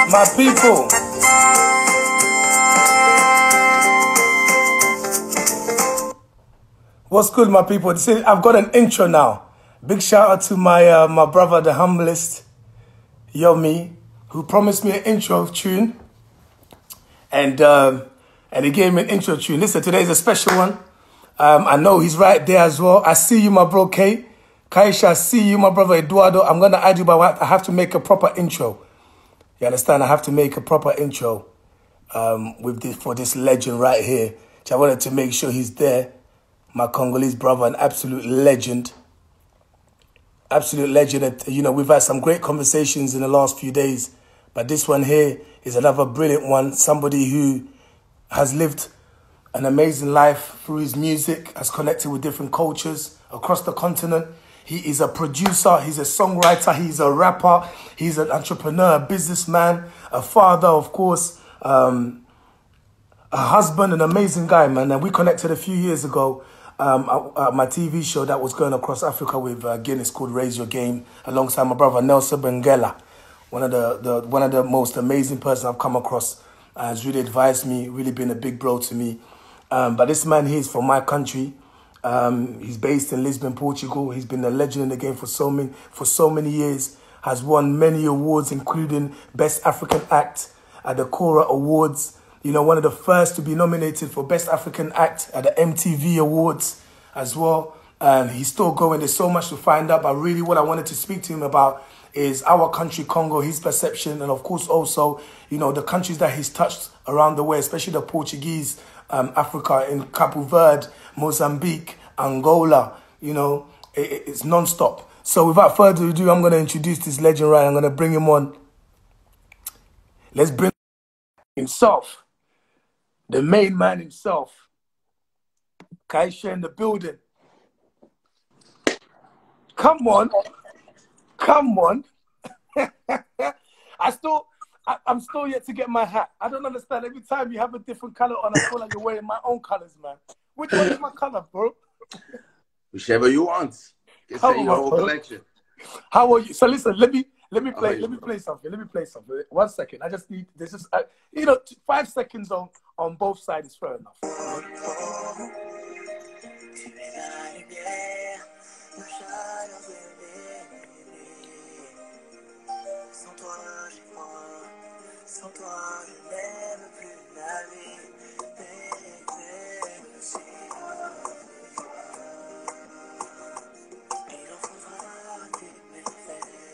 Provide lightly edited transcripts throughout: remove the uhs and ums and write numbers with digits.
My people, what's good, my people? See, I've got an intro now. Big shout out to my my brother, the humblest, Yomi, who promised me an intro tune, and he gave me an intro tune. Listen, today's a special one. I know he's right there as well. I see you, my bro, Kay. Kaisha, I see you, my brother, Eduardo. I'm gonna add you, but I have to make a proper intro. You understand? I have to make a proper intro for this legend right here. So I wanted to make sure he's there. My Congolese brother, an absolute legend. Absolute legend. And, you know, we've had some great conversations in the last few days. But this one here is another brilliant one. Somebody who has lived an amazing life through his music, has connected with different cultures across the continent. He is a producer, he's a songwriter, he's a rapper, he's an entrepreneur, a businessman, a father, of course, a husband, an amazing guy, man. And we connected a few years ago my TV show that was going across Africa with Guinness called Raise Your Game, alongside my brother Nelson Bengela, one of the most amazing person I've come across. Has really advised me, really been a big bro to me. But this man here is from my country. He's based in Lisbon, Portugal. He's been a legend in the game for so many years. Has won many awards, including Best African Act at the Cora Awards. You know, one of the first to be nominated for Best African Act at the MTV Awards as well. He's still going. There's so much to find out. But really what I wanted to speak to him about is our country, Congo, his perception. And of course also, you know, the countries that he's touched around the way, especially the Portuguese Africa, in Cabo Verde, Mozambique, Angola, you know, it's non-stop. So without further ado, I'm going to introduce this legend, right? I'm going to bring him on. Let's bring himself, the main man himself, Kaisha in the building. Come on. Come on. I'm still yet to get my hat. I don't understand. Every time you have a different color on, I feel like you're wearing my own colors, man. Which one is my color, bro? Whichever you want. You can say your whole collection. How are you? So listen, let me play something. 1 second. I just need this is you know, 5 seconds on both sides is fair enough.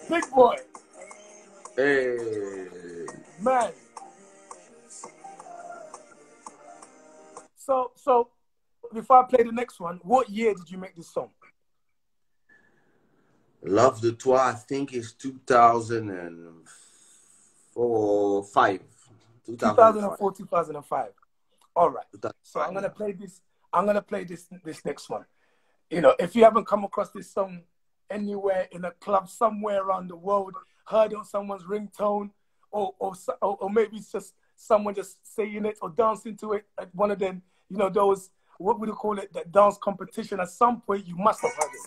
Big boy. Hey. Man. So before I play the next one, what year did you make this song? Love de Toi, I think it's 2004, 5. 2004, 2005. All right. So I'm gonna play this. I'm gonna play this next one. You know, if you haven't come across this song anywhere in a club somewhere around the world, heard it on someone's ringtone, or maybe it's just someone just saying it or dancing to it at one of them, you know, those, what would you call it, that dance competition, at some point you must have heard it.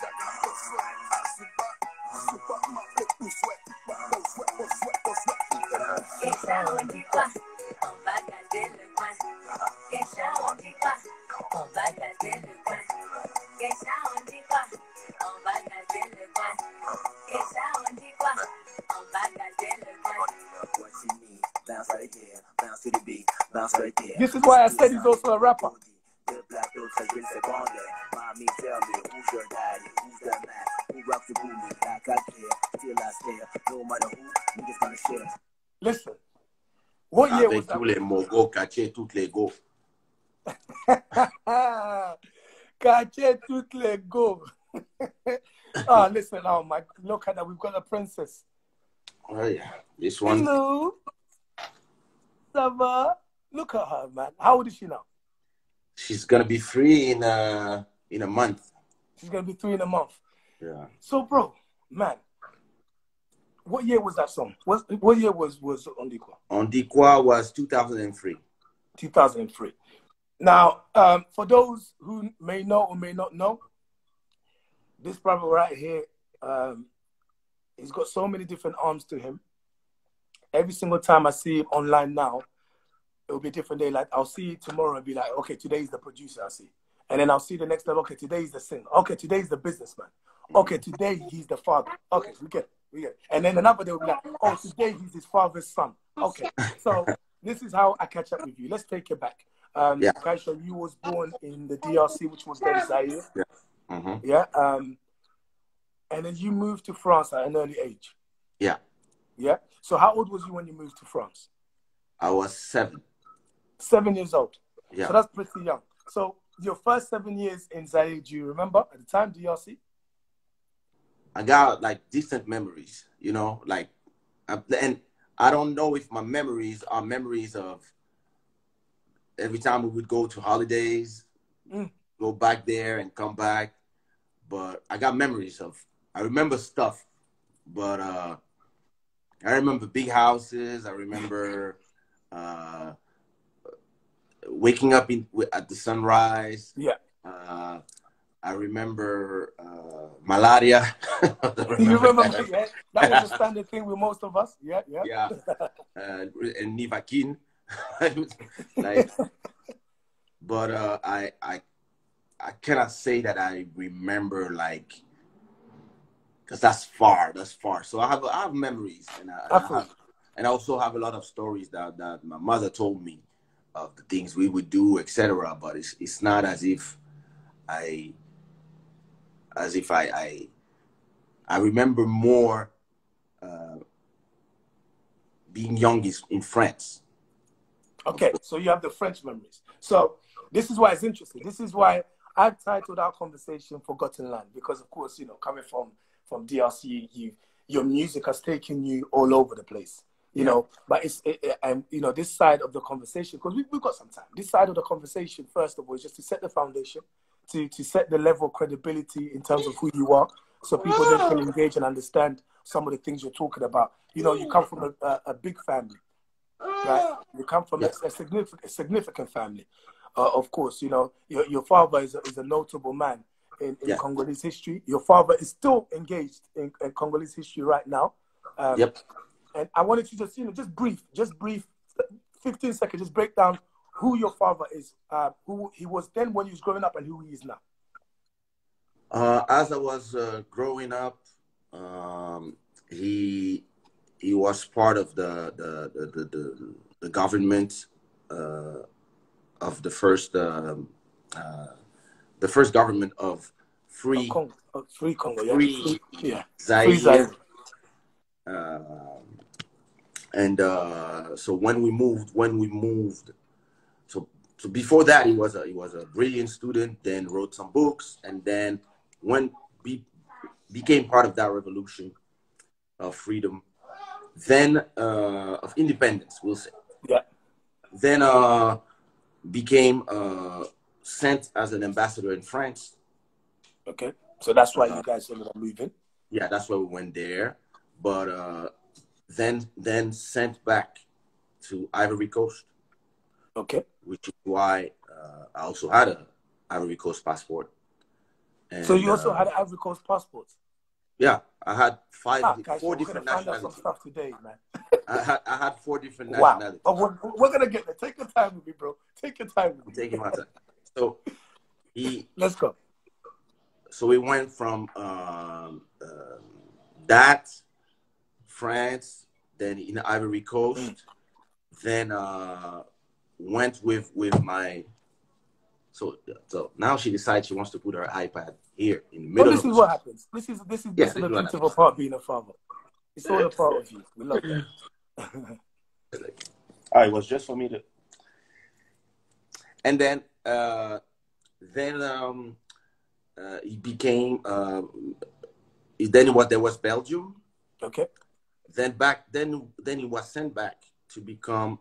This is why I said he's also a rapper. Listen, what year was that? Tous les mogos, cacher toutes les go. Cacher toutes les go. Oh, listen, oh my, look at that, we've got a princess. Oh yeah, this one. Hello. Ça va? Look at her, man. How old is she now? She's gonna be 3 in a month. She's gonna be 3 in a month. Yeah. So, bro, man, what year was that song? What year was On Dit Quoi? On Dit Quoi was 2003. 2003. Now, for those who may know or may not know, this brother right here, he's got so many different arms to him. Every single time I see him online now, it'll be a different day. Like, I'll see you tomorrow and be like, okay, today's the producer, I see. And then I'll see the next day, okay, today's the singer. Okay, today's the businessman. Okay, today he's the father. Okay, we get it. And then another day will be like, oh, today he's his father's son. Okay, so this is how I catch up with you. Let's take it back. Yeah. Kaisha, you was born in the DRC, which was then Zaire. Yeah. Mm-hmm. Yeah. And then you moved to France at an early age. Yeah. Yeah. So how old was you when you moved to France? I was 7. 7 years old. Yeah. So that's pretty young. So your first 7 years in Zaire, do you remember at the time, DRC? I got like decent memories, you know, like, and I don't know if my memories are memories of every time we would go to holidays, go back there and come back. But I got memories of, I remember stuff, but I remember big houses. I remember waking up at the sunrise. Yeah. I remember malaria. You remember that? That was a standard thing with most of us. Yeah, yeah. Yeah. And Nivakin. Like, but I cannot say that I remember, like, because that's far. So I have memories, and I also have a lot of stories that my mother told me of the things we would do, etc. But it's not as if I remember more being young in France. Okay, so you have the French memories. So this is why it's interesting. This is why I've titled our conversation "Forgotten Land," because, of course, you know, coming from DRC, your music has taken you all over the place. You know, but and you know, this side of the conversation, because we've got some time. This side of the conversation, first of all, is just to set the foundation, to set the level of credibility in terms of who you are, so people then can engage and understand some of the things you're talking about. You know, you come from a big family, right? You come from a significant family. Of course, you know, your father is a notable man in Congolese history. Your father is still engaged in Congolese history right now. And I wanted to just, you know, just brief, 15 seconds, just break down who your father is, who he was then when he was growing up and who he is now. As I was growing up, he was part of the government of the first government of free Congo, Zaire. And so when we moved, so before that he was a brilliant student, then wrote some books, and then became part of that revolution of freedom, then of independence, we'll say. Yeah. Then became sent as an ambassador in France. Okay, so that's why you guys ended up moving. Yeah, that's why we went there. But then sent back to Ivory Coast. Okay. Which is why I also had an Ivory Coast passport. And, so you also had an Ivory Coast passport? Yeah, I had 4 different nationalities. Find out some stuff today, man. I had 4 different nationalities. Wow. We're gonna get there. Take your time with me, bro. Take your time with me. I'm taking my time. So let's go. So we went from that, France, then in Ivory Coast, then went with my. So now she decides she wants to put her iPad here in the middle. This is what happens. This is the beautiful part being a father. It's all a part of you. We love that. It was just for me to. And then he became. There was Belgium. Okay. Then he was sent back to become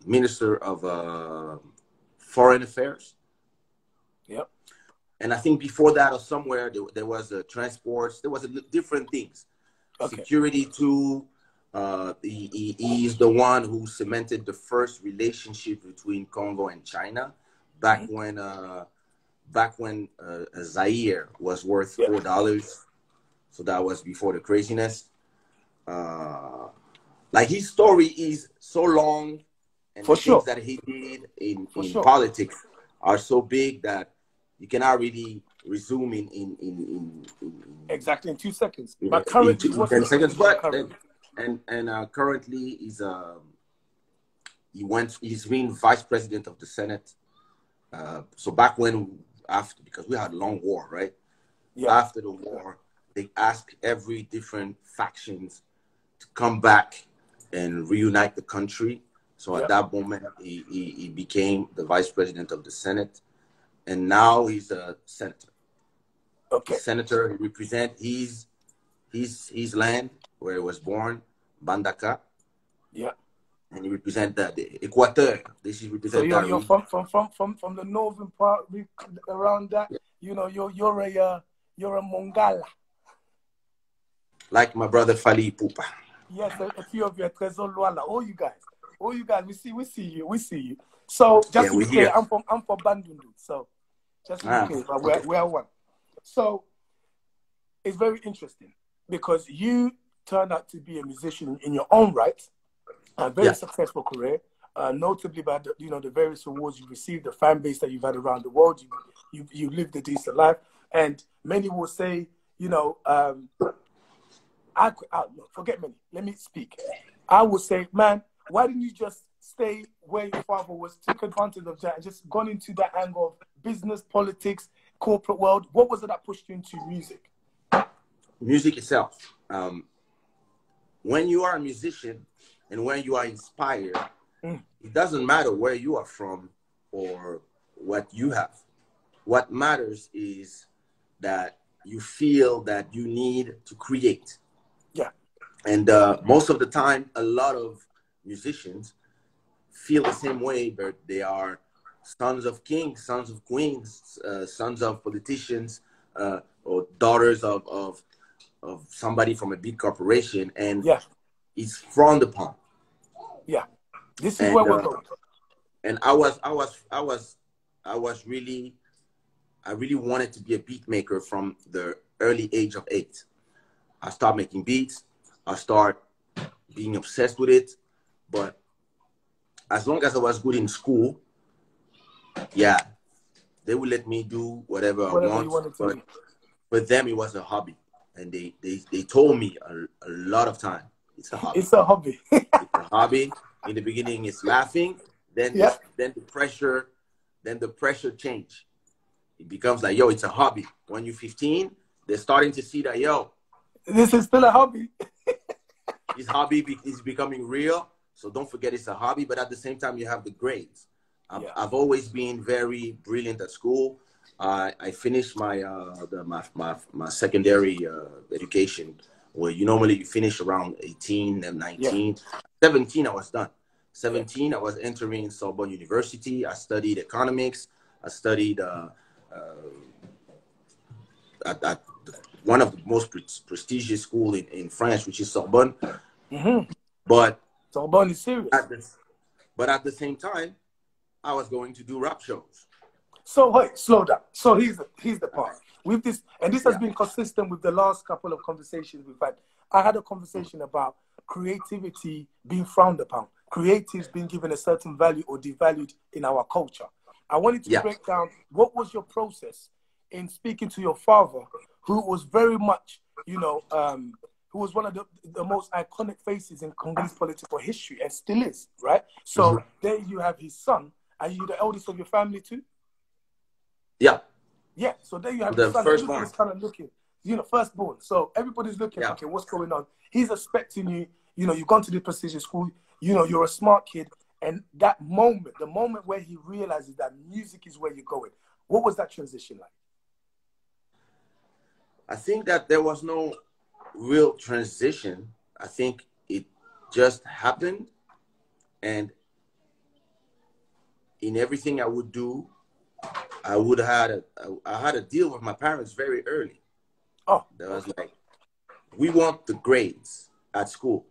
Minister of foreign affairs. Yep. And I think before that or somewhere, there was transports. There was different things. Okay. Security too. He is the one who cemented the first relationship between Congo and China back when Zaire was worth $4. So that was before the craziness. Like his story is so long, and the things that he did in politics are so big that you cannot really resume in exactly in 2 seconds. But currently, in 10 seconds. But currently he's been vice president of the Senate. So back when, because we had a long war, right? Yeah. After the war, they asked every different factions to come back and reunite the country. So at that moment, he became the vice president of the Senate, and now he's a senator. Okay. Senator, he represents his land where he was born, Bandaka. Yeah. And he represents the Equateur. This is represent. So you're from the northern part around that. Yeah. You know, you're a Mongala. Like my brother Fali Pupa. Yes, a few of you, Trezor Luala. All you guys, we see you. So just to be clear, I'm from Bandundu. So just to be clear, but we're one. So it's very interesting because you turned out to be a musician in your own right, a very successful career, notably by the various awards you received, the fan base that you've had around the world. You lived a decent life, and many will say, forget many. Let me speak. I would say, man, why didn't you just stay where your father was, took advantage of that, and just gone into that angle of business, politics, corporate world? What was it that pushed you into music? Music itself. When you are a musician and when you are inspired, it doesn't matter where you are from or what you have. What matters is that you feel that you need to create. Yeah. And most of the time, a lot of musicians feel the same way, but they are sons of kings, sons of queens, sons of politicians, or daughters of somebody from a big corporation, and it's frowned upon. Yeah, this is where we're going. And I really wanted to be a beat maker from the early age of 8. I started making beats. I started being obsessed with it. But as long as I was good in school, they would let me do whatever I want. But for them, it was a hobby. And they told me a lot of time, it's a hobby. It's a hobby. It's a hobby. In the beginning, it's laughing. Then the pressure change. It becomes like, yo, it's a hobby. When you're 15, they're starting to see that, yo, this is still a hobby. This hobby is becoming real. So don't forget it's a hobby. But at the same time, you have the grades. I've always been very brilliant at school. I finished my secondary education, where you finish around 18 and 19. 17, I was done. 17, I was entering Sorbonne University. I studied economics. I studied at one of the most prestigious schools in France, which is Sorbonne. But Sorbonne is serious. But at the same time, I was going to do rap shows. So wait, slow down. So here's the part. With this, and this has been consistent with the last couple of conversations we've had. I had a conversation about creativity being frowned upon, creatives being given a certain value or devalued in our culture. I wanted to break down what was your process in speaking to your father, who was very much, who was one of the most iconic faces in Congolese political history and still is, right? So there you have his son. Are you the eldest of your family too? Yeah. Yeah, so there you have the son. Everybody's kind of looking, firstborn. So everybody's looking, okay, what's going on? He's expecting you, you've gone to the prestigious school, you're a smart kid. And that moment, the moment where he realizes that music is where you're going, what was that transition like? I think that there was no real transition. I think it just happened, and in everything I would do, I had a deal with my parents very early. Oh, That was like, we want the grades at school.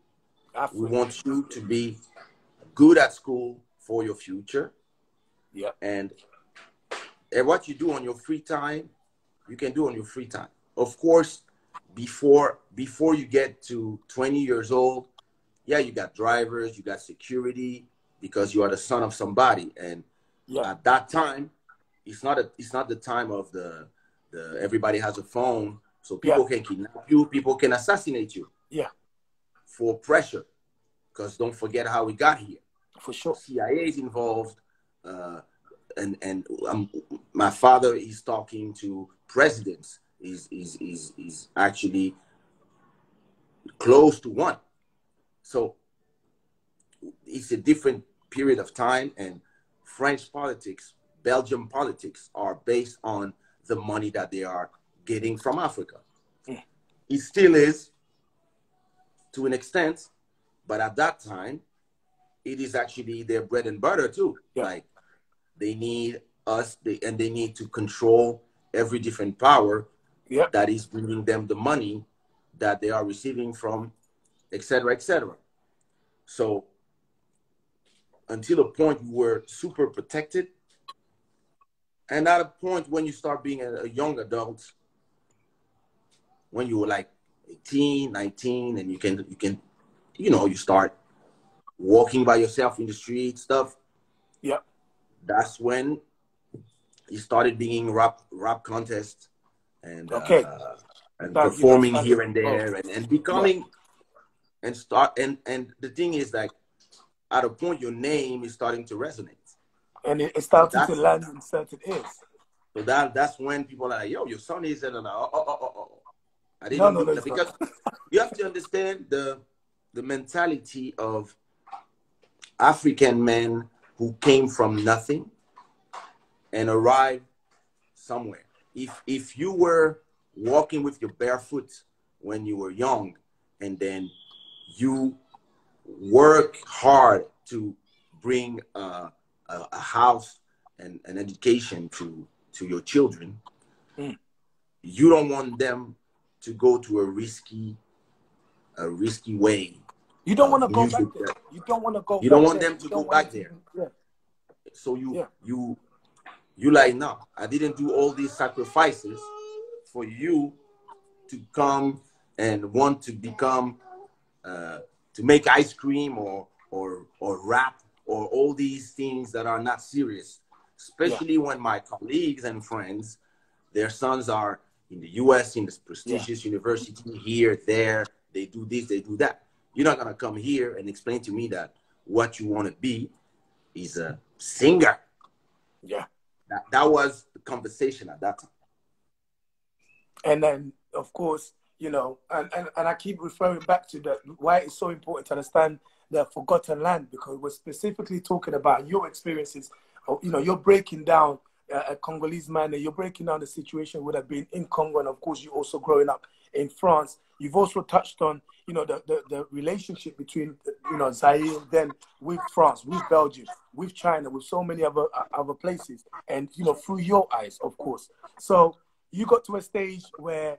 We Africa. want you to be good at school for your future. Yeah. And what you do on your free time, you can do on your free time. Of course, before you get to 20 years old, yeah, you got drivers, you got security, because you are the son of somebody. And Yeah. at that time, it's not the time of the everybody has a phone, so people can kidnap you, people can assassinate you. Yeah. For pressure, because don't forget how we got here. For sure. CIA is involved, and my father is talking to presidents. Is actually close to one. So it's a different period of time, and French politics, Belgium politics are based on the money that they are getting from Africa. It still is, to an extent, but at that time, it is actually their bread and butter too. Yeah. Like, they need us, and they need to control every different power that is bringing them the money that they are receiving from, etc., etc. So until a point you were super protected, and at a point when you start being a young adult, when you were like 18, 19, and you can, you start walking by yourself in the street, stuff. Yeah. That's when he started being rap contests, and performing here and there, and becoming, and the thing is, like, at a point your name is starting to resonate, and it started to land in certain ears. So that's when people are like, yo, your son is, and I No, didn't do that, because you have to understand the mentality of African men who came from nothing and arrived somewhere. If you were walking with your barefoot when you were young, and then you work hard to bring a house and an education to your children, you don't want them to go to a risky way. You don't want to go back there. You don't want to go. You don't want them to go back there. Yeah. So you like, no, I didn't do all these sacrifices for you to come and want to become to make ice cream or rap or all these things that are not serious. Especially when my colleagues and friends, their sons are in the US, in this prestigious university, here, there, they do this, they do that. You're not gonna come here and explain to me that what you want to be is a singer. Yeah. That was the conversation at that time. And then, of course, and I keep referring back to why it's so important to understand the forgotten land, because we're specifically talking about your experiences. You're breaking down a Congolese man, and you're breaking down the situation would have been in Congo, and of course, you also growing up in France. You've also touched on, the relationship between, Zaire, then with France, with Belgium, with China, with so many other places, and, through your eyes, of course. So you got to a stage where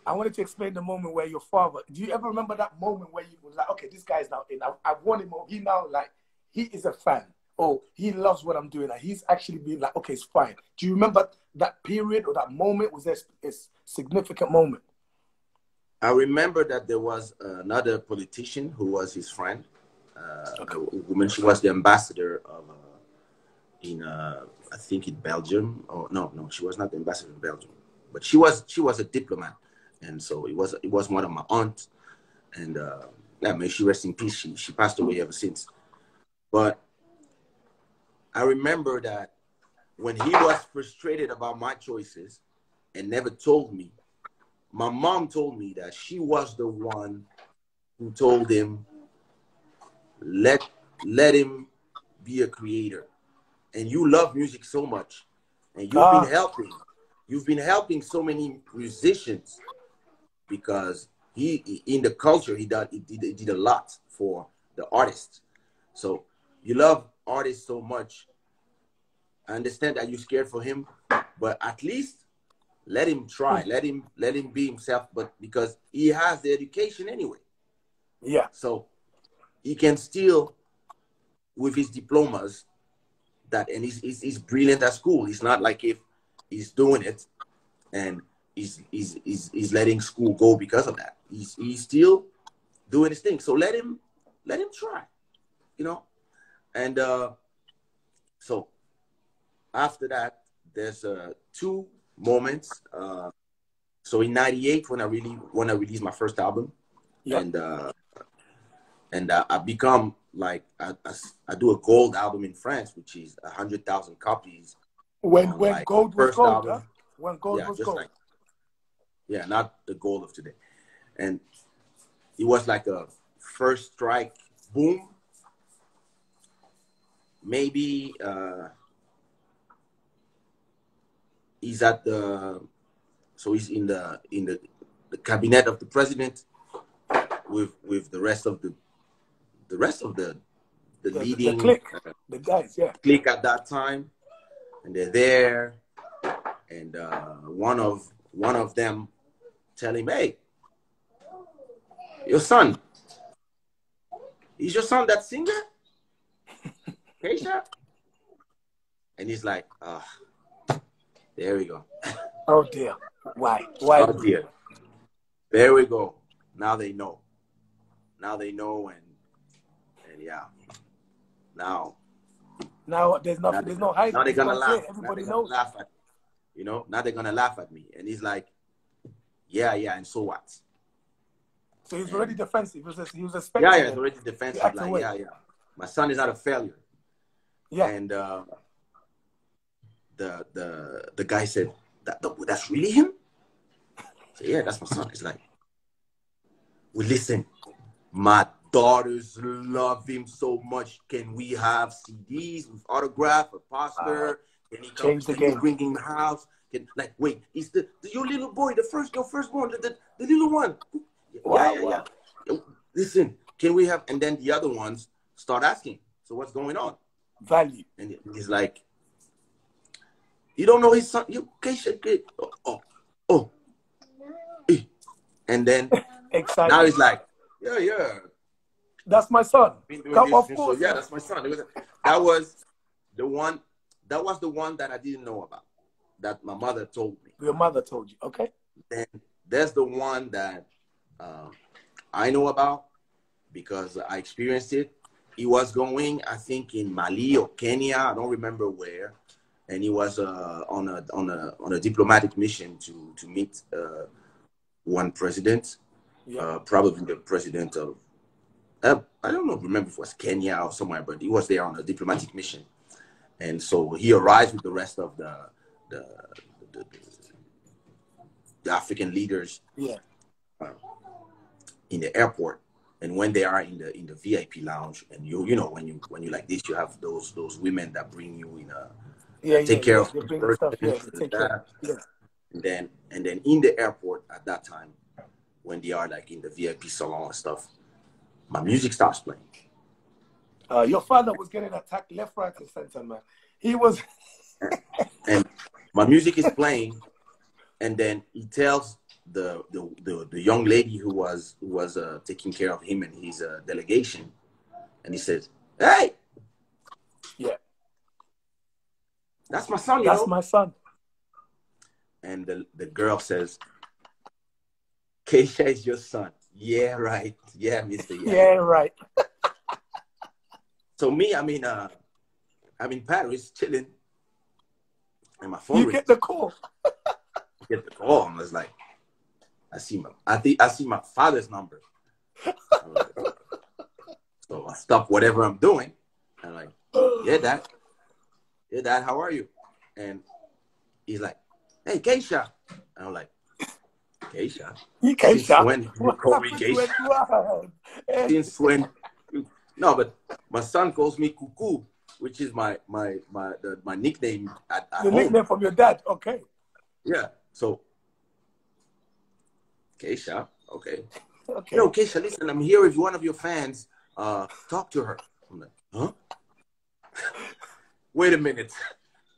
I wanted to explain the moment where your father, do you ever remember that moment where you were like, okay, this guy's now in, I've won him, he now, like, he is a fan. Oh, he loves what I'm doing. And he's actually being like, okay, it's fine. Do you remember that period or that moment? Was there a significant moment? I remember that there was another politician who was his friend. A woman, she was the ambassador of, I think in Belgium. Oh, no, she was not the ambassador in Belgium. But she was a diplomat. And so it was one of my aunts. And may she rest in peace. She passed away ever since. But I remember that when he was frustrated about my choices and never told me, my mom told me that she was the one who told him, let him be a creator. And you love music so much, and you've been helping so many musicians, because he in the culture he did a lot for the artists. So you love artist so much. I understand that you're scared for him, but at least let him try. Let him be himself. But because he has the education anyway, Yeah. so he can still, with his diplomas, and he's brilliant at school. It's not like if he's doing it and he's letting school go because of that. He's still doing his thing. So let him try, you know. And so after that, there's two moments. So in '98, when I released my first album, and I become like I do a gold album in France, which is 100,000 copies. When like gold was first gold, album. huh? When gold was gold. Like, not the gold of today. And it was like a first strike boom. Maybe he's at he's in the cabinet of the president with the rest of the leading clique, the guys, clique at that time, and they're there, and one of them tell him, "Hey, your son, is your son that singer, Keisha?" And he's like, there we go. Oh dear, why? Oh dear, there we go. Now they know, and yeah, now there's no hiding. Now they're gonna laugh. Everybody knows. Laugh at, now they're gonna laugh at me. And he's like, yeah, and so what? So he's already defensive. He was expecting. Yeah, he's already defensive. Like, yeah. My son is not a failure. Yeah. And the guy said, that's really him? I said, yeah, that's my son. It's like, well, listen, my daughters love him so much. Can we have CDs with autograph, a poster? Can he come bring him the house? Wait, is your little boy, your firstborn, the little one? Yeah. Listen, can we have? And then the other ones start asking, so what's going on? Value. And he's like, you don't know his son? You and then now he's like, yeah. That's my son. Of course. So, yeah, that's my son. That was the one that I didn't know about, that my mother told me. Your mother told you, okay. Then there's the one that I know about because I experienced it. He was going, I think, in Mali or Kenya, I don't remember where, and he was on a diplomatic mission to meet one president, probably the president of I don't know, remember if it was Kenya or somewhere, but he was there on a diplomatic mission, and so he arrived with the rest of the African leaders, in the airport. And when they are in the VIP lounge, and you know when you like this, you have those women that bring you in take care of the stuff. And then in the airport at that time, when they are like in the VIP salon and stuff, my music starts playing. Your father was getting attacked left, right, and center, man. He was. And my music is playing, and then he tells the young lady who was taking care of him and his delegation, and he says, "Hey, that's my son. That's my son." And the girl says, "Keisha is your son." Yeah, right. Yeah, Mister. Yeah, right. So me, I'm in Paris chilling, and my phone. You get the call. Get the call. I was like, I see my father's number. Like, oh. So I stop whatever I'm doing. I'm like, yeah, Dad, how are you? And he's like, hey, Keisha. And I'm like, Keisha? Keisha? When you call me Keisha? Since when? No, but my son calls me Cuckoo, which is my nickname at home. The nickname from your dad, okay. Yeah, so Keisha, okay. Yo, Keisha, listen, I'm here with one of your fans. Talk to her. I'm like, huh? Wait a minute.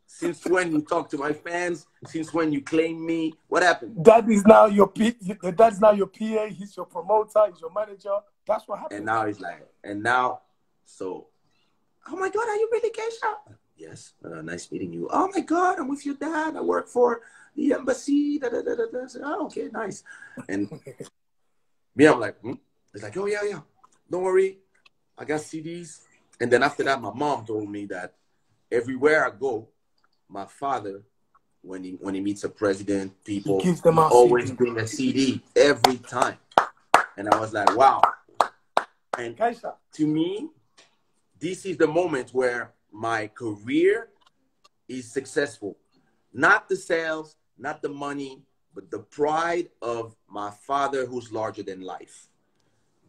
Since when you talk to my fans? Since when you claim me? What happened? Dad is now your the dad's now your PA. He's your promoter. He's your manager. That's what happened. And now he's like, so, oh my God, are you really Keisha? Yes, nice meeting you. Oh my God, I'm with your dad. I work for the embassy. Da, da, da, da, da. Oh, okay, nice. And me, I'm like, It's like, oh yeah, don't worry, I got CDs. And then after that, my mom told me that everywhere I go, my father, when he meets a president, people, he gives them he always CD. bring a CD every time. And I was like, wow. And Keisha, to me, this is the moment where my career is successful. Not the sales, not the money, but the pride of my father who's larger than life.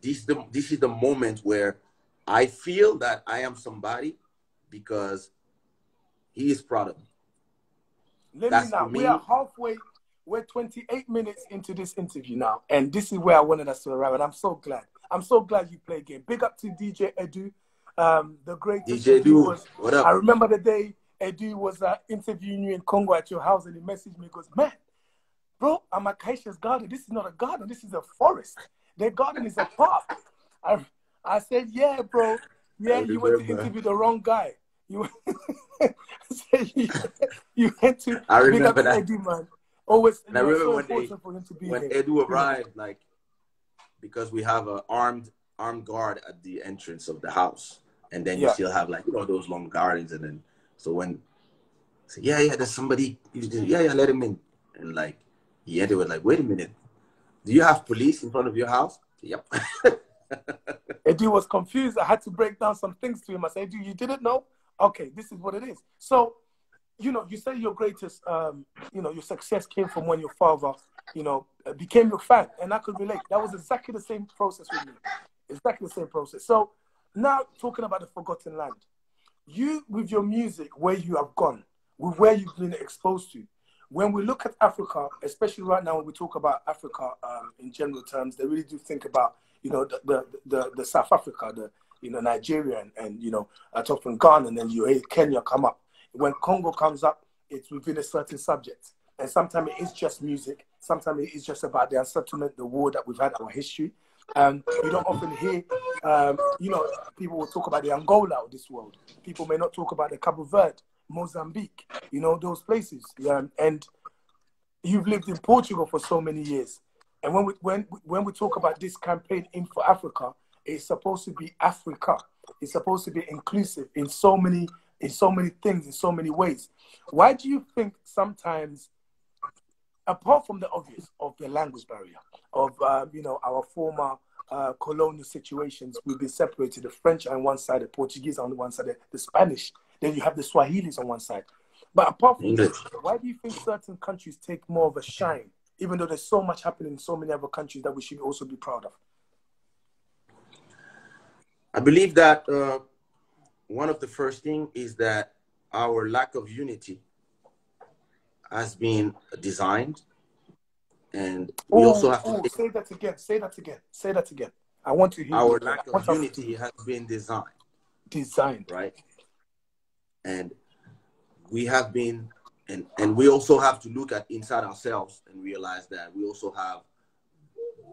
This is the moment where I feel that I am somebody because he is proud of me. Let me now. We are halfway. We're 28 minutes into this interview now. And this is where I wanted us to arrive. And I'm so glad. I'm so glad you play game. Big up to DJ Edu. The greatest. DJ Edu, what up? I remember the day Edu was interviewing you in Congo at your house, and he messaged me and goes, man, bro, I'm at Keisha's garden. This is not a garden. This is a forest. Their garden is a park. I said, yeah, bro. Yeah, you went to interview the wrong guy. You went to I remember that. Edu, man. Always, and I remember so one day for him to be when here. Edu arrived, like, because we have an armed guard at the entrance of the house, and then you still have, like, those long gardens, and then so when yeah, there's somebody, let him in, and like he entered with like, wait a minute, do you have police in front of your house? Yep. Edu was confused. I had to break down some things to him. I said, Edu, you didn't know? Okay, this is what it is. So, you say your greatest, your success came from when your father, became your fan. And I could relate. That was exactly the same process with me. Exactly the same process. So now talking about the forgotten land, you, with your music, where you have gone, with where you've been exposed to, when we look at Africa, especially right now when we talk about Africa in general terms, they really do think about, the South Africa, Nigeria, and I talk from Ghana, and then you hear Kenya come up. When Congo comes up, it's within a certain subject. And sometimes it is just music. Sometimes it is just about the unsettlement, the war that we've had, our history. You don't often hear, people will talk about the Angola of this world. People may not talk about the Cabo Verde, Mozambique, those places. And you've lived in Portugal for so many years. And when we talk about this campaign INFORAFRICA, it's supposed to be Africa. It's supposed to be inclusive in so many things, in so many ways. Why do you think sometimes, apart from the obvious of the language barrier, of our former colonial situations, we've been separated, the French on one side, the Portuguese on one side, the Spanish, then you have the Swahilis on one side. But apart from that, why do you think certain countries take more of a shine, even though there's so much happening in so many other countries that we should also be proud of? I believe that one of the first things is that our lack of unity has been designed, and we also have to say that again. Say that again. I want to hear our lack of unity has been designed, right? And we have been, and we also have to look at inside ourselves and realize that we also have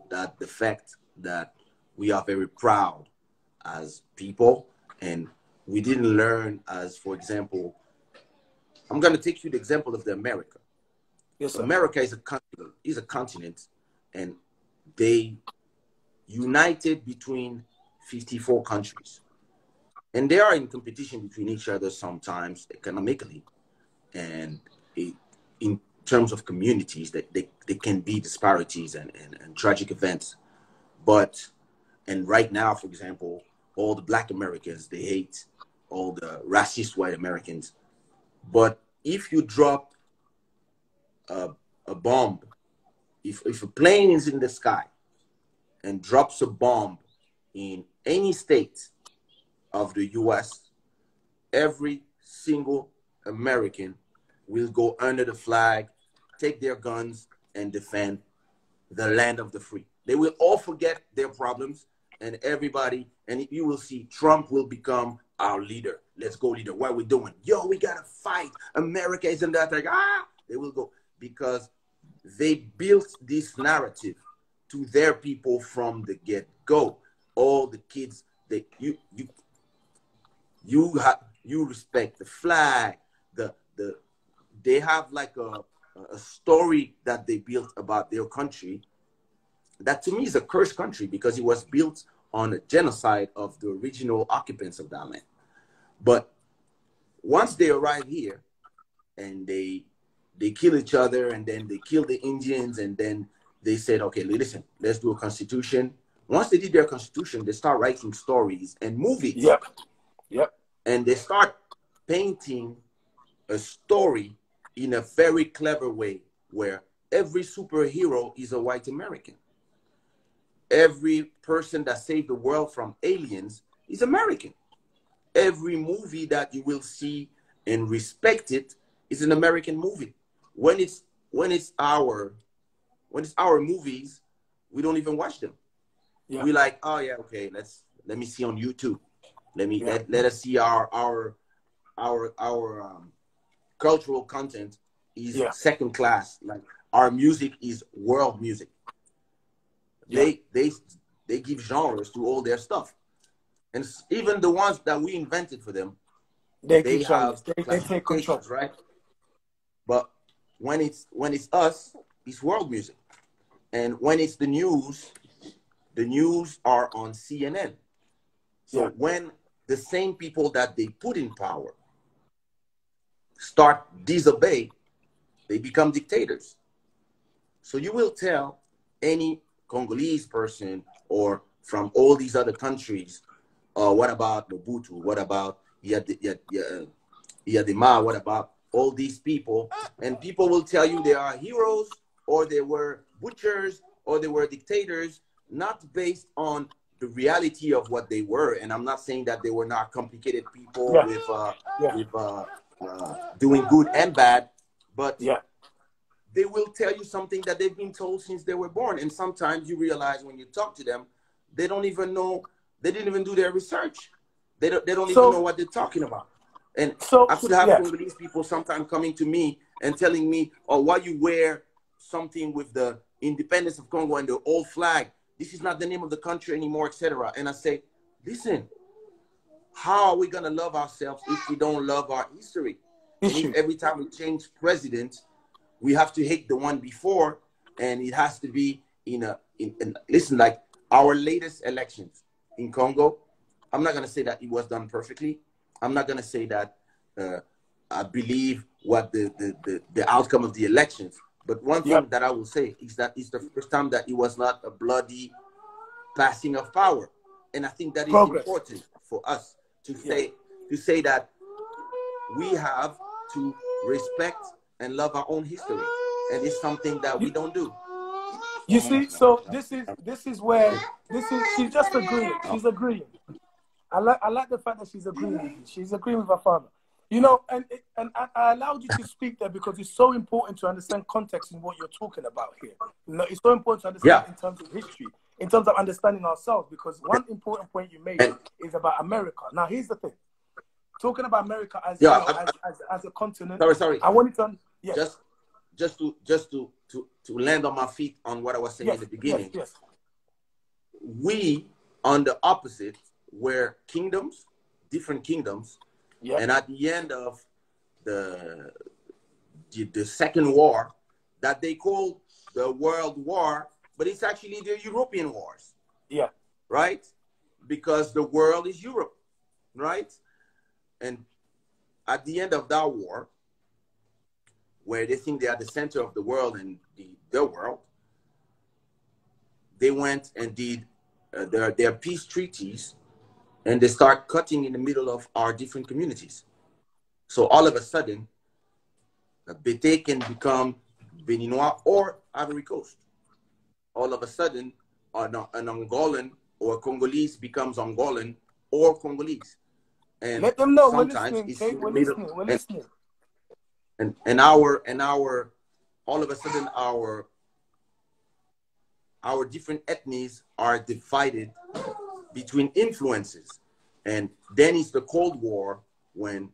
that the fact that we are very proud as people, and we didn't learn, as for example, I'm going to take you the example of America. Yes, sir. America is a continent, and they united between 54 countries, and they are in competition between each other sometimes economically, and in terms of communities, that they can be disparities and tragic events. And right now, for example, all the Black Americans, they hate all the racist white Americans. But if you drop a bomb, if a plane is in the sky and drops a bomb in any state of the US, every single American will go under the flag, take their guns, and defend the land of the free. They will all forget their problems, and everybody, and you will see Trump will become our leader. Let's go, leader. What are we doing? Yo, we got to fight. America isn't that like, they will go. Because they built this narrative to their people from the get-go. All the kids, you respect the flag. They have like a story that they built about their country that to me is a cursed country because it was built on a genocide of the original occupants of that land. But once they arrive here and they kill each other and then they kill the Indians and then they said, okay, listen, let's do a constitution. Once they did their constitution, they start writing stories and movies. Yep. Yep. And they start painting a story in a very clever way where every superhero is a white American. Every person that saved the world from aliens is American. Every movie that you will see and respect it is an American movie. When it's our movies, we don't even watch them. Yeah. We like, oh yeah, okay, let me see on YouTube. Let us see our cultural content is second class. Like our music is world music. Yeah. They give genres to all their stuff, and even the ones that we invented for them, they have they take control, right? But when it's us, it's world music, and when it's the news are on CNN. So when the same people that they put in power start disobey, they become dictators. So you will tell any Congolese person or from all these other countries, what about Mobutu? What about Yadima? What about all these people? And people will tell you they are heroes or they were butchers or they were dictators, not based on the reality of what they were. And I'm not saying that they were not complicated people with doing good and bad, but they will tell you something that they've been told since they were born. And sometimes you realize when you talk to them, they don't even know, they didn't even do their research. They don't even know what they're talking about. And so I could have Congolese people sometimes coming to me and telling me, oh, why you wear something with the independence of Congo and the old flag? This is not the name of the country anymore, etc. And I say, listen, how are we going to love ourselves if we don't love our history? And if every time we change president, we have to hate the one before, and it has to be listen, like our latest elections in Congo, I'm not going to say that it was done perfectly. I'm not going to say that I believe what the outcome of the elections. But one thing that I will say is that it's the first time that it was not a bloody passing of power. And I think that is important for us to say that we have to respect and love our own history. And it's something that we don't do. You see, so this is where she's just agreeing. She's agreeing. I like the fact that she's agreeing with you. She's agreeing with her father. You know, and I allowed you to speak there because it's so important to understand context in what you're talking about here. You know, it's so important to understand in terms of history, in terms of understanding ourselves, because one important point you made is about America. Now, here's the thing. Talking about America as as a continent. Sorry. I wanted to just to land on my feet on what I was saying in the beginning. Yes. We on the opposite were kingdoms, different kingdoms. Yep. And at the end of the Second War, that they called the World War, but it's actually the European wars. Yeah. Right? Because the world is Europe. Right? And at the end of that war, where they think they are the center of the world and the world, they went and did their peace treaties, and they start cutting in the middle of our different communities. So all of a sudden, Bete can become Beninois or Ivory Coast. All of a sudden, an Angolan or Congolese becomes Angolan or Congolese. And let them know sometimes we're listening. We're listening. And our all of a sudden our different ethnies are divided between influences. And then it's the Cold War when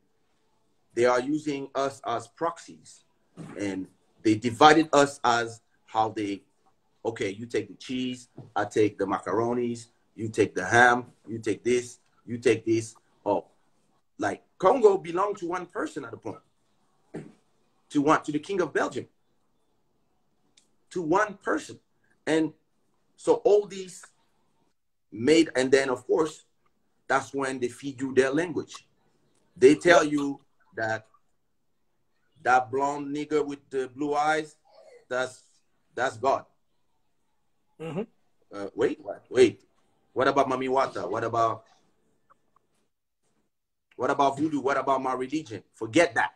they are using us as proxies. And they divided us as how they, okay, you take the cheese, I take the macaronis, you take the ham, you take this, you take this. Oh, like Congo belonged to one person at a point, to the King of Belgium, to one person. And so all these made, and then of course, that's when they feed you their language. They tell you that that blonde nigger with the blue eyes, that's God. Mm-hmm. Wait. What about Mami Wata? What about voodoo? What about my religion? Forget that.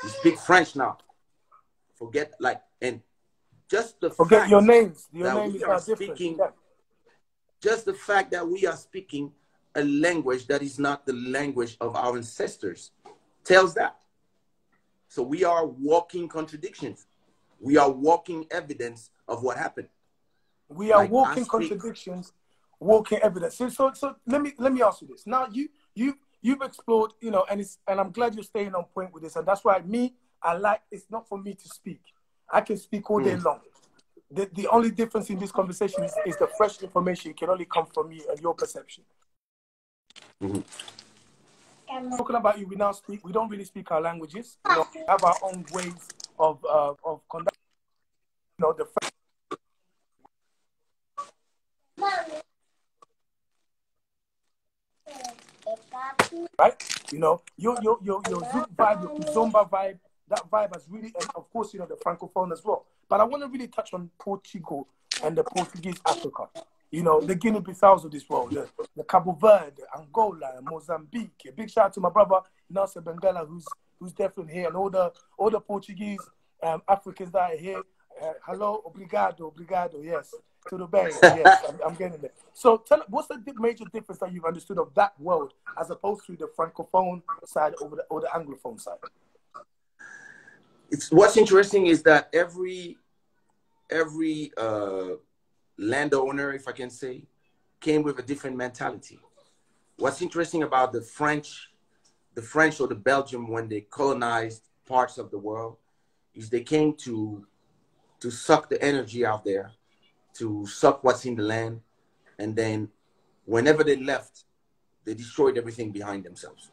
You speak French now. Forget, like, and just the Forget fact your names. Your that name we is are not different. speaking, Yeah. just the fact that we are speaking a language that is not the language of our ancestors tells that. So we are walking contradictions. We are walking evidence of what happened. We are Like, walking contradictions, walking evidence. So let me ask you this. Now you've explored, you know, and I'm glad you're staying on point with this, and that's why it's not for me to speak. I can speak all day long. The only difference in this conversation is the fresh information can only come from you and your perception. Talking about you, we don't really speak our languages. You know, we have our own ways of conducting. You know, right? You know, your Zouk vibe, your Kizomba vibe, that vibe has really, and of course, you know, the Francophone as well. But I want to really touch on Portugal and the Portuguese Africa. You know, the Guinea-Bissaus of this world, the Cabo Verde, Angola, Mozambique. A big shout out to my brother Nelson Bengala, who's definitely here, and all the Portuguese Africans that are here. Hello, obrigado, yes. To the bank, yes, I'm getting it. So tell us, what's the major difference that you've understood of that world as opposed to the Francophone side or the Anglophone side? What's interesting is that every landowner, if I can say, came with a different mentality. What's interesting about the French or the Belgium when they colonized parts of the world is they came to suck the energy out there, to suck what's in the land, and then whenever they left, they destroyed everything behind themselves.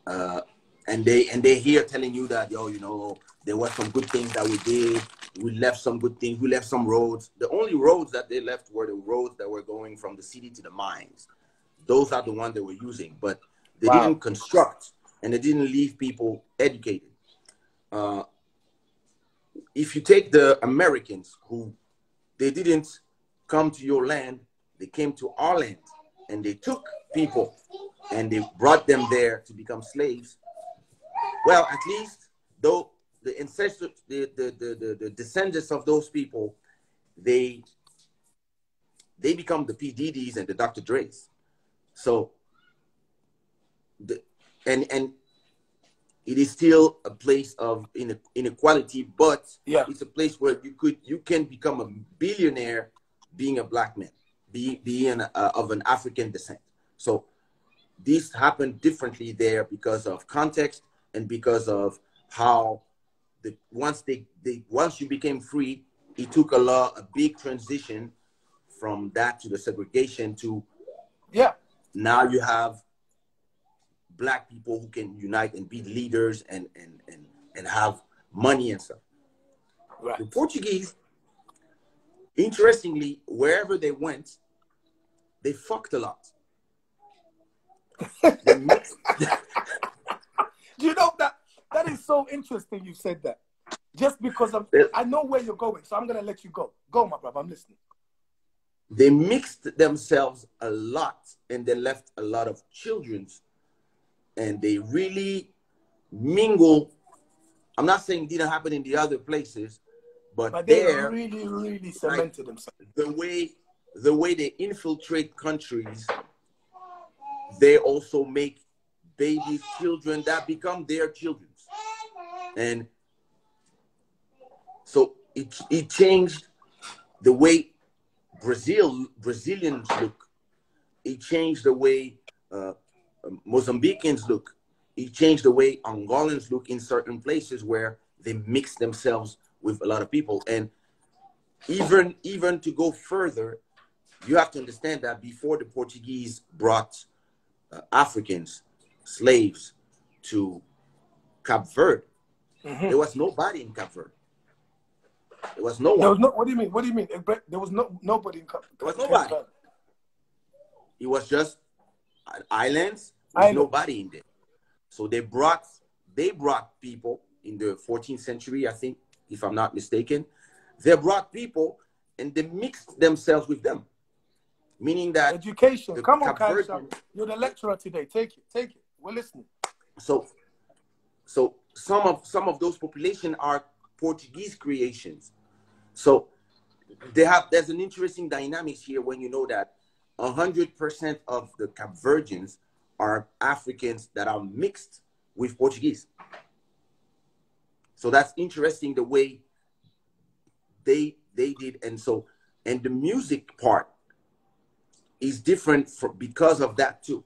And they're here telling you that, yo, you know, there were some good things that we did. We left some good things. We left some roads. The only roads that they left were the roads that were going from the city to the mines. Those are the ones they were using, but they didn't construct, and they didn't leave people educated. If you take the Americans, who they didn't come to your land, they came to our land, and they took people and they brought them there to become slaves. Well, at least though the ancestors, the descendants of those people, they become the P. Diddy's and the Dr. Dre's. So and it is still a place of inequality, but it's a place where you can become a billionaire being a black man, being of an African descent. So this happened differently there because of context and because of how once you became free, it took a big transition from that to the segregation to now you have black people who can unite and be leaders and have money and stuff. Right. The Portuguese, interestingly, wherever they went, they fucked a lot. They mixed. You know, that is so interesting you said that. Just because I know where you're going, so I'm going to let you go. Go, my brother, I'm listening. They mixed themselves a lot, and they left a lot of children, and they really mingle. I'm not saying it didn't happen in the other places, but they there, really, really cemented themselves. The way they infiltrate countries, they also make babies, children that become their children. And so it changed the way Brazilians look. it changed the way Mozambicans look. It changed the way Angolans look in certain places where they mix themselves with a lot of people. And even to go further, you have to understand that before the Portuguese brought Africans, slaves, to Cape Verde, there was nobody in Cape Verde. There was no one. There was no. What do you mean? What do you mean? There was nobody in Cape. There was nobody. It was just islands with nobody in there. So they brought people in the 14th century, I think, if I'm not mistaken. They brought people and they mixed themselves with them, meaning that education. Come on, Kaisha. You're the lecturer today. Take it. We're listening. So some of those population are Portuguese creations. So there's an interesting dynamics here when you know that 100% of the Cape Verdeans are Africans that are mixed with Portuguese. So that's interesting the way they did. And the music part is different because of that too,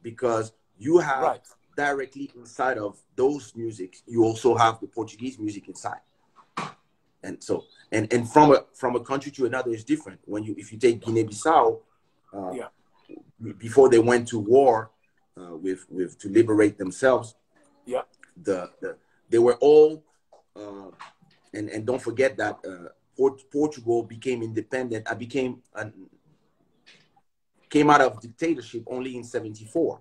because you have directly inside of those music, you also have the Portuguese music inside. And so, and from a country to another is different. If you take Guinea-Bissau, before they went to war to liberate themselves, they were all and don't forget that Portugal became independent. Came out of dictatorship only in 1974.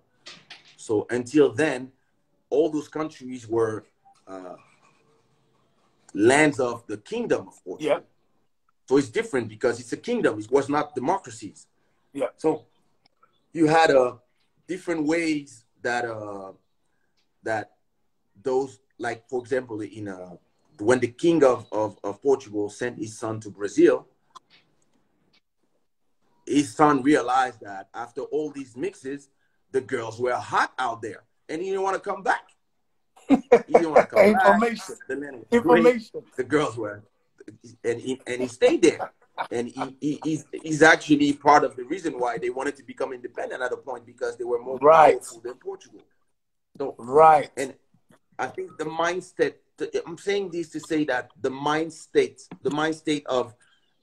So until then, all those countries were lands of the kingdom of Portugal. So it's different because it's a kingdom. It was not democracies. So you had different ways that those, like for example, when the king of Portugal sent his son to Brazil, his son realized that after all these mixes, the girls were hot out there, and he didn't want to come back. He didn't want to come back. Information. The girls were, and he stayed there. And he's actually part of the reason why they wanted to become independent at a point, because they were more powerful than Portugal. So, and I think the mindset, I'm saying this to say that the mind state of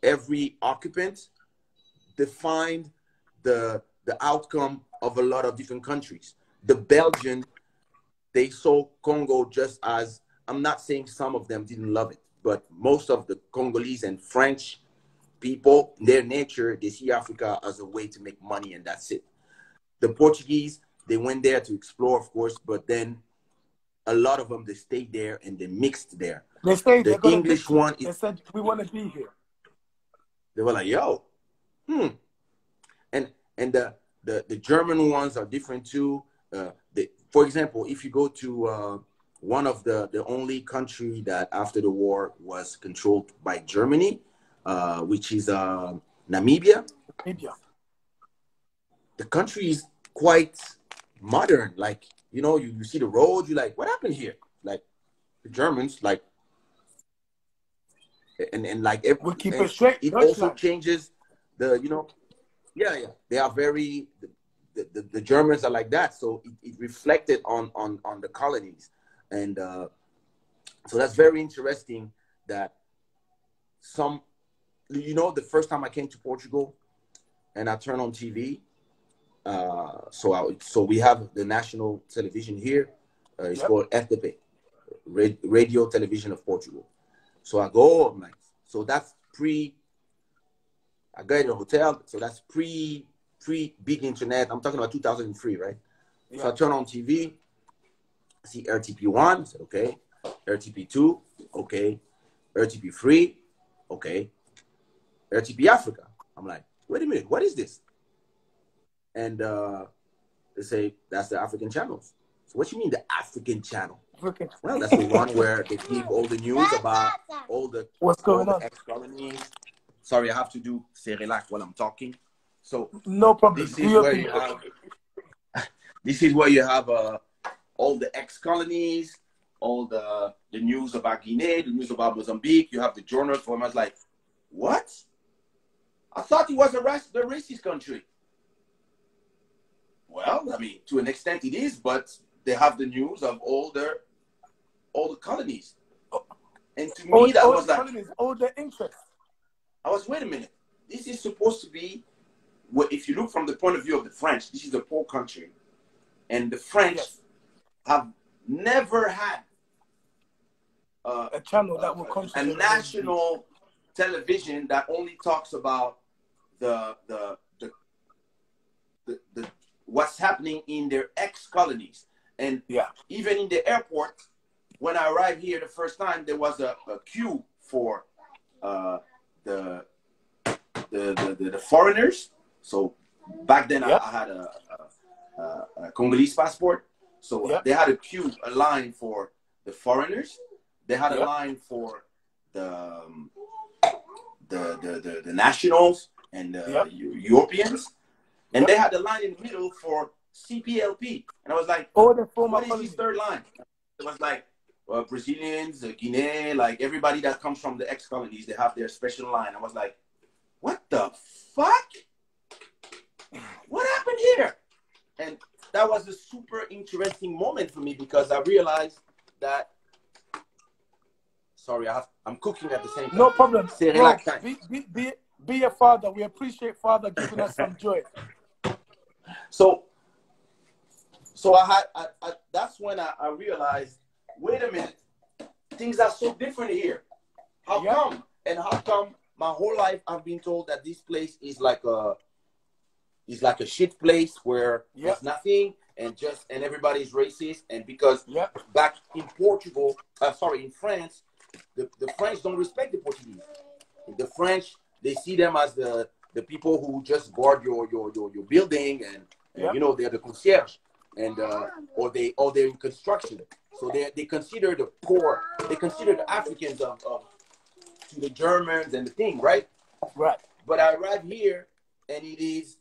every occupant defined the outcome of a lot of different countries. The Belgian, they saw Congo just as, I'm not saying some of them didn't love it, but most of the Congolese and French people, their nature, they see Africa as a way to make money, and that's it. The Portuguese, they went there to explore, of course, but then a lot of them, they stayed there and they mixed there. They stayed. The English one, they said, we want to be here. They were like, yo, and the German ones are different too. For example, if you go to one of the only country that after the war was controlled by Germany, which is Namibia. The country is quite modern. Like, you know, you see the roads, you're like, what happened here? Like, the Germans, like, and like, we'll keep it straight. It also changes the, you know, they are very, the Germans are like that. So it reflected on the colonies. And so that's very interesting that the first time I came to Portugal and I turned on TV, so we have the national television here. It's called FTP, Radio Television of Portugal. So I go, I'm like, so that's I got in a hotel, so that's pre big internet. I'm talking about 2003, right? So I turn on TV, I see RTP1, I said, okay, RTP2, okay, RTP3, okay, RTP Africa. I'm like, wait a minute, what is this? And they say, that's the African channels. So what you mean, the African channel? Well, that's the one where they give all the news about all the ex-colonies. Sorry, I have to do Cerelac while I'm talking. So no problem. This is where you have all the ex-colonies, all the news about Guinea, the news about Mozambique. You have the journals for them. I was like, what? I thought it was the racist country. Well, I mean, to an extent it is, but they have the news of all the colonies. And to me, that was like, colonies, all the interest. I was, wait a minute, this is supposed to be, if you look from the point of view of the French, this is a poor country. And the French have never had a channel that will concentrate a national television that only talks about the what's happening in their ex-colonies. And even in the airport, when I arrived here the first time, there was a queue for the foreigners. So back then I had a Congolese passport. So they had a queue, a line for the foreigners. They had a line for the nationals and Europeans. And they had a line in the middle for CPLP. And I was like, what is this third line? It was like Brazilians, Guinea, like everybody that comes from the ex-colonies, they have their special line. I was like, what the fuck? What happened here? And that was a super interesting moment for me because I realized that, sorry, I'm cooking at the same time. No problem. Bro, be a father. We appreciate father giving us some joy. So that's when I realized, wait a minute, things are so different here. How come? And how come my whole life I've been told that this place is like a shit place where there's nothing and everybody's racist. And because back in in France, the French don't respect the Portuguese. The French, they see them as the people who just guard your building and you know, they're the concierge and or they're in construction. So they consider the poor, they consider the Africans to the Germans and the thing, right? Right. But I arrived here and it is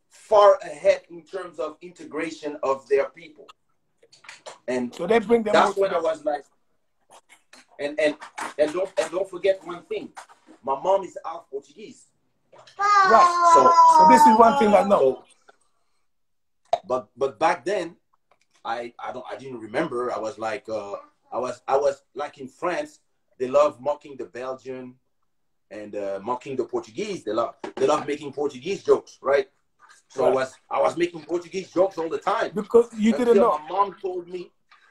far ahead in terms of integration of their people. And so they bring them. That's when I was like, and don't forget one thing. My mom is half Portuguese. Right. So this is one thing I know. But back then, I didn't remember. I was like I was like in France. They love mocking the Belgian and mocking the Portuguese. They love making Portuguese jokes, right? So I was making Portuguese jokes all the time because you didn't know.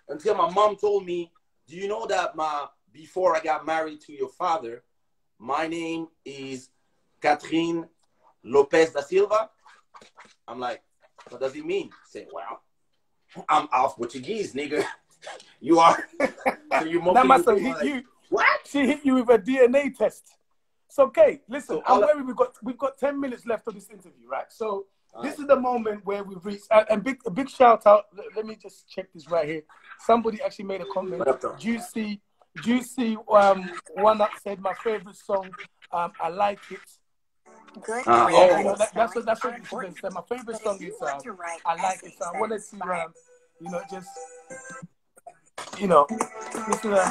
Until my mom told me, do you know that before I got married to your father, my name is Catherine Lopez da Silva? I'm like, what does it mean? I say, well, I'm half Portuguese, nigga. You are. So you that must have hit you. What? She hit you with a DNA test. So, okay, listen, we've got 10 minutes left of this interview, right? So this is the moment where we've reached, and a big shout out. Let me just check this right here. Somebody actually made a comment. Juicy one that said my favorite song. I like it. Good. That's what she said. My favorite song is I like it. So I wanted to just listen to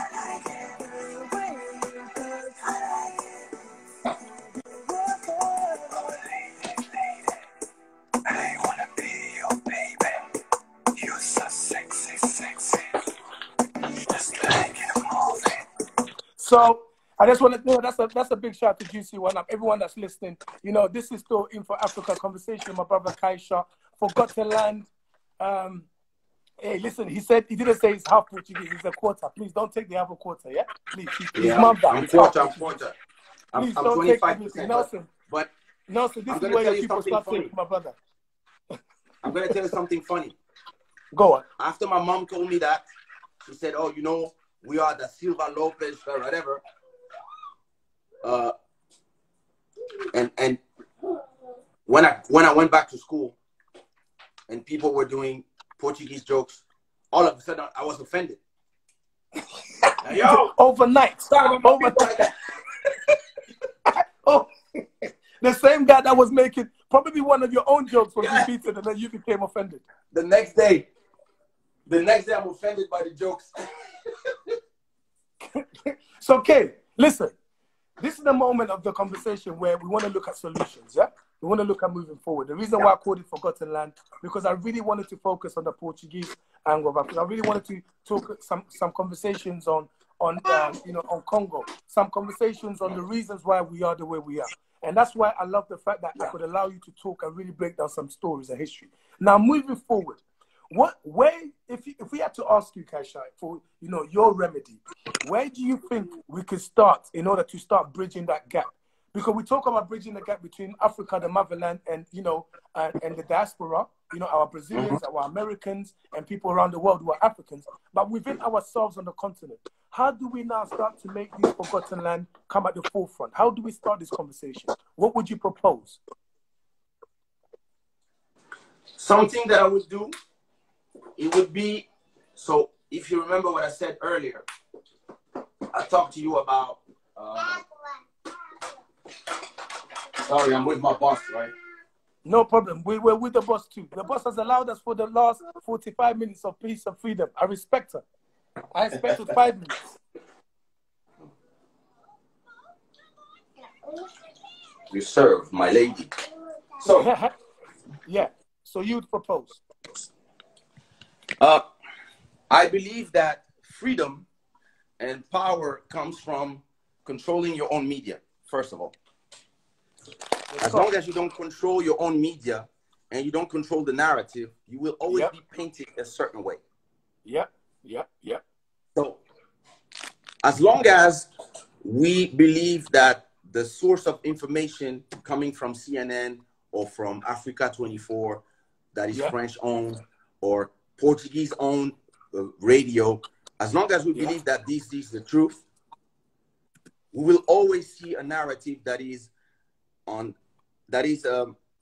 So I just want to know that's a big shout out to Juicy One Up. Everyone that's listening, this is still Info Africa conversation with my brother Kaisha. Forgot to land. Hey, listen, he didn't say he's half Portuguese, he's a quarter. Please don't take the half a quarter, yeah? Please. I'm quarter. I'm 25%. Nelson, this is where your people start saying, my brother. I'm going to tell you something funny. Go on. After my mom told me that, she said, oh, we are the Silva Lopez or whatever. And when I went back to school and people were doing Portuguese jokes, all of a sudden I was offended. Yo, overnight. Oh, the same guy that was making probably one of your own jokes was repeated, and then you became offended. The next day I'm offended by the jokes. So, okay, listen. This is the moment of the conversation where we want to look at solutions, yeah? We want to look at moving forward. The reason why I called it Forgotten Land, because I really wanted to focus on the Portuguese angle of Africa. I really wanted to talk some conversations on Congo, some conversations on the reasons why we are the way we are. And that's why I love the fact that I could allow you to talk and really break down some stories and history. Now, moving forward, if we had to ask you, Kaishai, for your remedy, where do you think we could start in order to start bridging that gap? Because we talk about bridging the gap between Africa, the motherland, and and the diaspora. Our Brazilians, our Americans, and people around the world who are Africans. But within ourselves on the continent, how do we now start to make this forgotten land come at the forefront? How do we start this conversation? What would you propose? Something that I would do, it would be, so if you remember what I said earlier, I talked to you about, sorry, I'm with my boss, right? No problem. We were with the boss too. The boss has allowed us for the last 45 minutes of peace and freedom. I respect her. I expected 5 minutes. You serve, my lady. So, yeah. So you'd propose? I believe that freedom and power comes from controlling your own media, first of all. As long as you don't control your own media and you don't control the narrative, you will always be painted a certain way. Yeah. So as long as we believe that the source of information coming from CNN or from Africa 24 that is French owned or Portuguese owned radio, as long as we believe that this is the truth, we will always see a narrative that is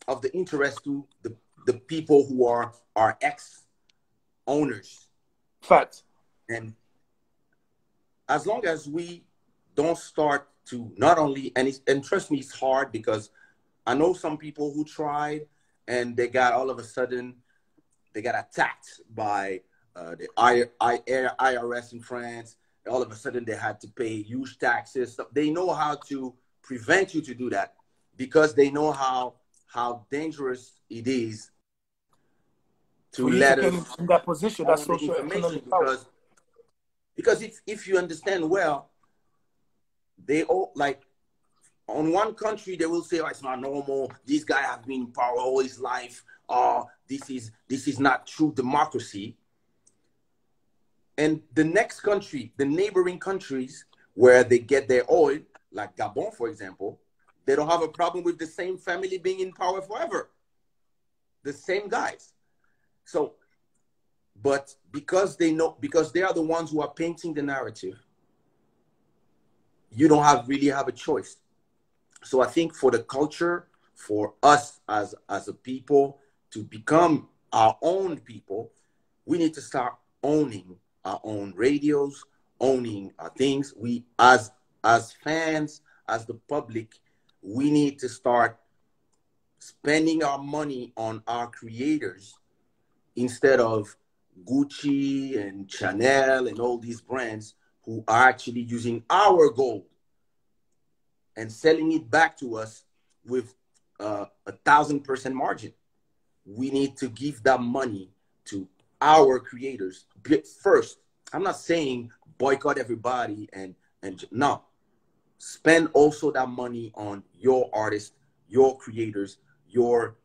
of the interest to the people who are our ex-owners. Fact. And as long as we don't start to not only, and trust me, it's hard because I know some people who tried and they got all of a sudden, they got attacked by the IRS in France. All of a sudden they had to pay huge taxes. So they know how to prevent you to do that because they know how dangerous it is to let us in that position, that social information because if you understand well, they all like on one country they will say, oh, it's not normal. This guy has been in power all his life. Oh, this is not true democracy. And the next country, the neighboring countries where they get their oil, like Gabon, for example, they don't have a problem with the same family being in power forever. The same guys. So, but because they are the ones who are painting the narrative, you don't really have a choice. So I think for the culture, for us as a people to become our own people, we need to start owning our own radios, owning our things. We, as fans, as the public, we need to start spending our money on our creators instead of Gucci and Chanel and all these brands who are actually using our gold and selling it back to us with 1,000% margin. We need to give that money to our creators first. I'm not saying boycott everybody and no. Spend also that money on your artists, your creators, your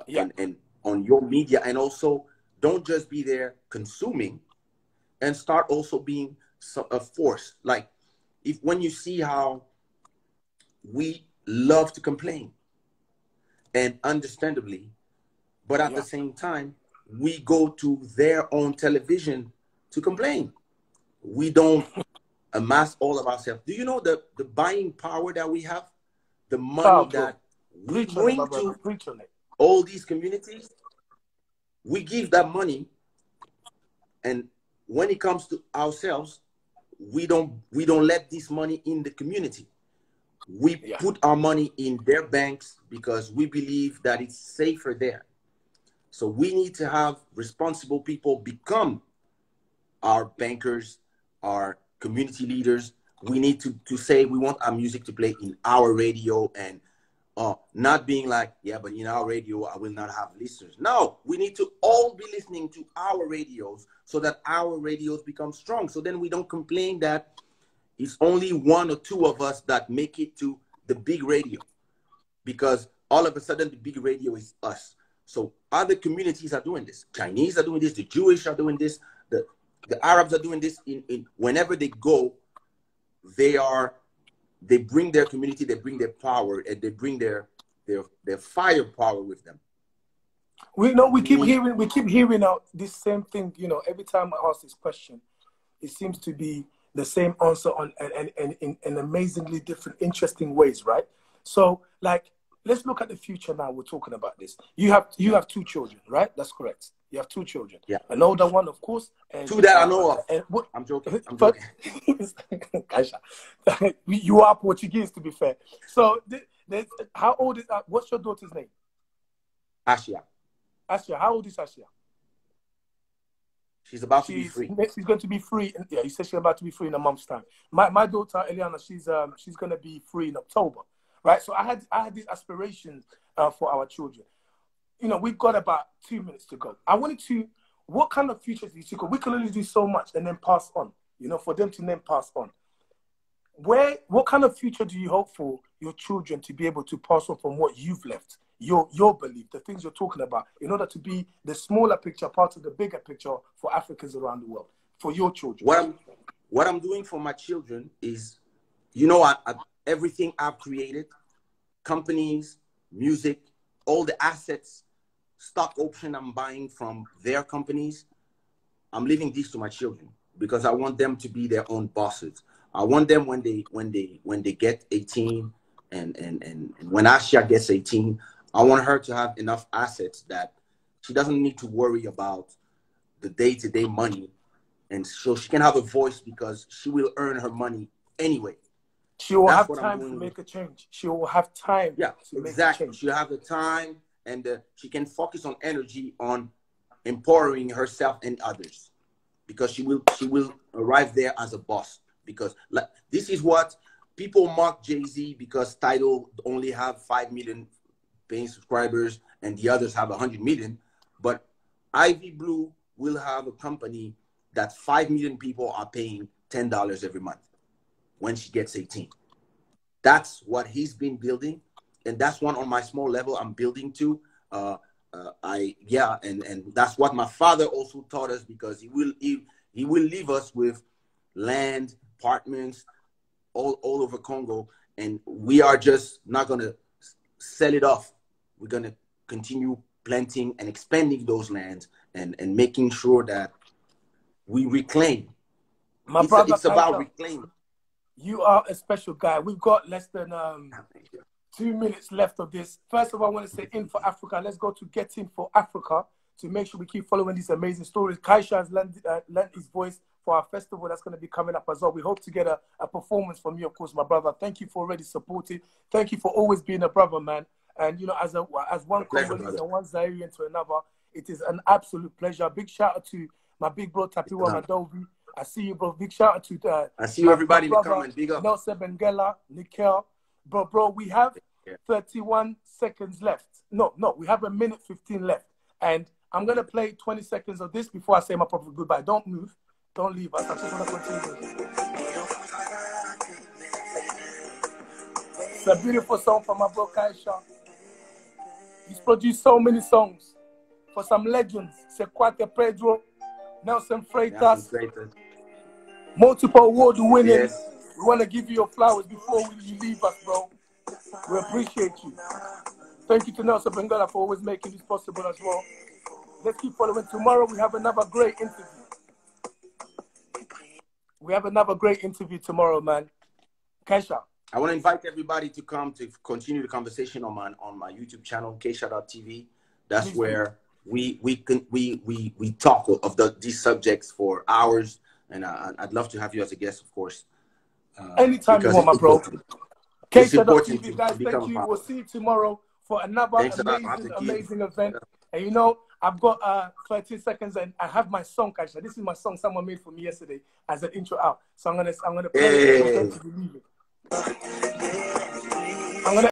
and on your media, and also don't just be there consuming, and start also being a force. Like when you see how we love to complain, and understandably, but at the same time, we go to their own television to complain. We don't amass all of ourselves. Do you know the buying power that we have? The money that we bring to all these communities, we give that money, and when it comes to ourselves, we don't let this money in the community. We put our money in their banks because we believe that it's safer there. So we need to have responsible people become our bankers, our community leaders. We need to say we want our music to play in our radio, and Not being like, yeah, but in our radio, I will not have listeners. No, we need to all be listening to our radios so that our radios become strong. So then we don't complain that it's only one or two of us that make it to the big radio, because all of a sudden the big radio is us. So other communities are doing this. Chinese are doing this. The Jewish are doing this. The Arabs are doing this. Whenever they go, they bring their community, they bring their power, and they bring their firepower with them. We keep hearing out this same thing. You know, every time I ask this question, it seems to be the same answer in amazingly different, interesting ways, right? So, like, let's look at the future now. We're talking about this. You have two children, right? That's correct. You have two children. Yeah. An older one, of course. And two that I know of. I'm joking. I'm joking. You are Portuguese, to be fair. So, how old is what's your daughter's name? Asia. Asia. How old is Asia? She's about to be free. She's going to be free. Yeah, you said she's about to be free in a month's time. My daughter Eliana, she's going to be free in October, right? So I had these aspirations for our children. You know, we've got about 2 minutes to go. I wanted to, what kind of futures do you see? Because we can only do so much and then pass on. You know, for them to then pass on. What kind of future do you hope for your children to be able to pass on from what you've left? Your belief, the things you're talking about, in order to be the smaller picture, part of the bigger picture for Africans around the world, for your children. What I'm doing for my children is, you know, everything I've created, companies, music, all the assets, stock option I'm buying from their companies, I'm leaving these to my children because I want them to be their own bosses. I want them when they get 18 and when Asha gets 18, I want her to have enough assets that she doesn't need to worry about the day-to-day money. And so she can have a voice because she will earn her money anyway. She will have time to make a change. She will have time to make a change. She'll have the time, and she can focus on energy on empowering herself and others, because she will arrive there as a boss. Because this is what people mock Jay-Z because Tidal only have 5 million paying subscribers and the others have 100 million. But Ivy Blue will have a company that 5 million people are paying $10 every month when she gets 18. That's what he's been building, and that's one on my small level I'm building to. And that's what my father also taught us, because he will leave us with land, apartments all over Congo, and we are just not gonna sell it off. We're gonna continue planting and expanding those lands and making sure that we reclaim. It's about reclaiming. You are a special guy. We've got less than 2 minutes left of this. First of all, I want to say INFORAFRICA. Let's go to Get In for Africa to make sure we keep following these amazing stories. Kaisha has lent his voice for our festival that's going to be coming up as well. We hope to get a performance from you, of course, my brother. Thank you for already supporting. Thank you for always being a brother, man. And, you know, as one Congolese and one Zairian to another, it is an absolute pleasure. Big shout out to my big bro, Tapiwa Madovi. I see you, bro. Big shout out to I see you, everybody in the comments. Big up. Nelson Bengela, Nikel. Bro, we have 31 seconds left. No, we have 1:15 left. And I'm going to play 20 seconds of this before I say my proper goodbye. Don't move. Don't leave us. I just want to continue. It's a beautiful song from my bro, Kaisha. He's produced so many songs for some legends. Sequate Pedro, Nelson Freitas, multiple award winning. Yes. We want to give you your flowers before you leave us, bro. We appreciate you. Thank you to Nelson Bengala for always making this possible as well. Let's keep following. Tomorrow we have another great interview. We have another great interview tomorrow, man. Kesha. I want to invite everybody to come to continue the conversation on my YouTube channel, Kesha.tv. That's where we talk of these subjects for hours, and I'd love to have you as a guest, of course. Anytime you want, my bro. Kesha.tv, guys, thank you. We'll see you tomorrow for another amazing event. And you know, I've got 13 seconds, and I have my song, Kesha. This is my song someone made for me yesterday as an intro out. So I'm gonna play it. I'm gonna